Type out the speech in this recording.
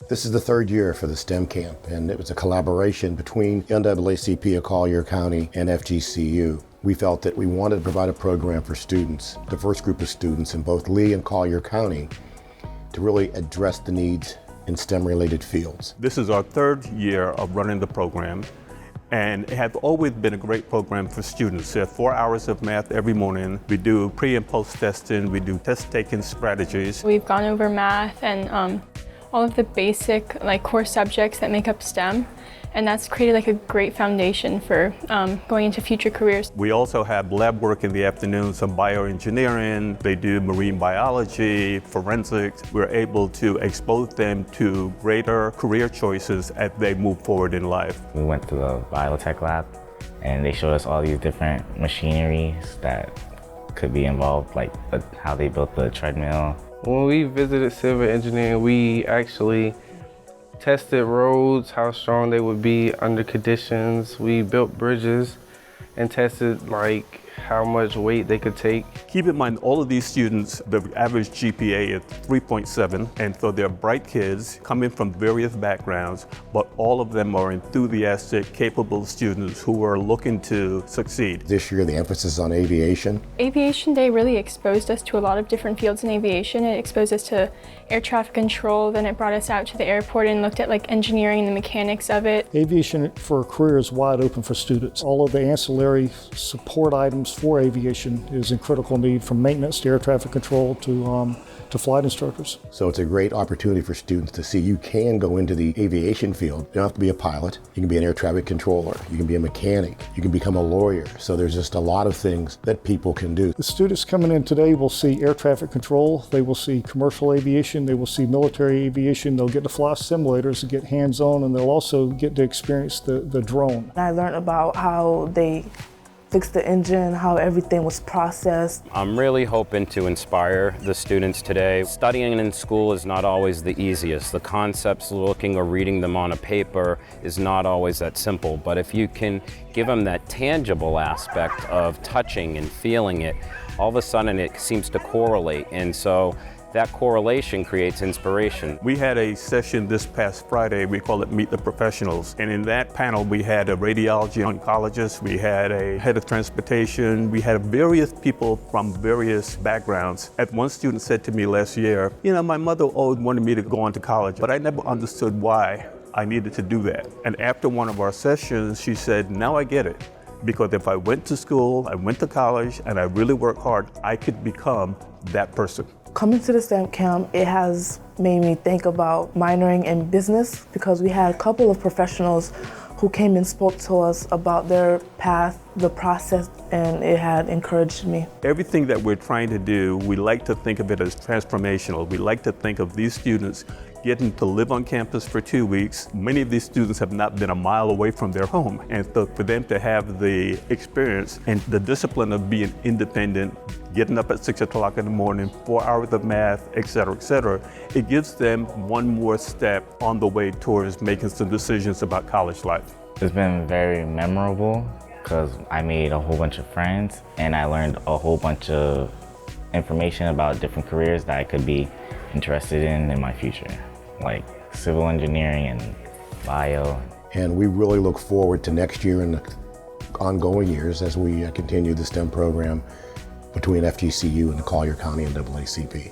This is the third year for the STEM camp, and it was a collaboration between NAACP of Collier County and FGCU. We felt that we wanted to provide a program for students, a diverse group of students in both Lee and Collier County, to really address the needs in STEM-related fields. This is our third year of running the program, and it has always been a great program for students. There are 4 hours of math every morning. We do pre and post testing. We do test-taking strategies. We've gone over math and all of the basic core subjects that make up STEM, and that's created a great foundation for going into future careers. We also have lab work in the afternoon, some bioengineering. They do marine biology, forensics. We're able to expose them to greater career choices as they move forward in life. We went to the biotech lab and they showed us all these different machineries that could be involved, like how they built the treadmill. When we visited civil engineering, we actually tested roads, how strong they would be under conditions. We built bridges and tested how much weight they could take. Keep in mind, all of these students, the average GPA is 3.7, and so they're bright kids coming from various backgrounds, but all of them are enthusiastic, capable students who are looking to succeed. This year, the emphasis is on aviation. Aviation Day really exposed us to a lot of different fields in aviation. It exposed us to air traffic control, then it brought us out to the airport and looked at engineering and the mechanics of it. Aviation for a career is wide open for students. All of the ancillary support items for aviation is in critical need, from maintenance to air traffic control to flight instructors. So it's a great opportunity for students to see you can go into the aviation field. You don't have to be a pilot. You can be an air traffic controller. You can be a mechanic. You can become a lawyer. So there's just a lot of things that people can do. The students coming in today will see air traffic control. They will see commercial aviation. They will see military aviation. They'll get to fly simulators and get hands-on, and they'll also get to experience the drone. I learned about how they fix the engine, how everything was processed. I'm really hoping to inspire the students today. Studying in school is not always the easiest. The concepts, looking or reading them on a paper, is not always that simple. But if you can give them that tangible aspect of touching and feeling it, all of a sudden it seems to correlate. And so that correlation creates inspiration. We had a session this past Friday, we call it Meet the Professionals. And in that panel, we had a radiology oncologist, we had a head of transportation, we had various people from various backgrounds. As one student said to me last year, my mother always wanted me to go on to college, but I never understood why I needed to do that. And after one of our sessions, she said, now I get it. Because if I went to school, I went to college, and I really worked hard, I could become that person. Coming to the STEM camp, it has made me think about minoring in business, because we had a couple of professionals who came and spoke to us about their path, the process, and it had encouraged me. Everything that we're trying to do, we like to think of it as transformational. We like to think of these students getting to live on campus for 2 weeks. Many of these students have not been a mile away from their home. And so for them to have the experience and the discipline of being independent, getting up at 6 o'clock in the morning, 4 hours of math, et cetera, it gives them one more step on the way towards making some decisions about college life. It's been very memorable because I made a whole bunch of friends and I learned a whole bunch of information about different careers that I could be interested in my future, like civil engineering and bio. And we really look forward to next year and the ongoing years as we continue the STEM program between FGCU and the Collier County NAACP.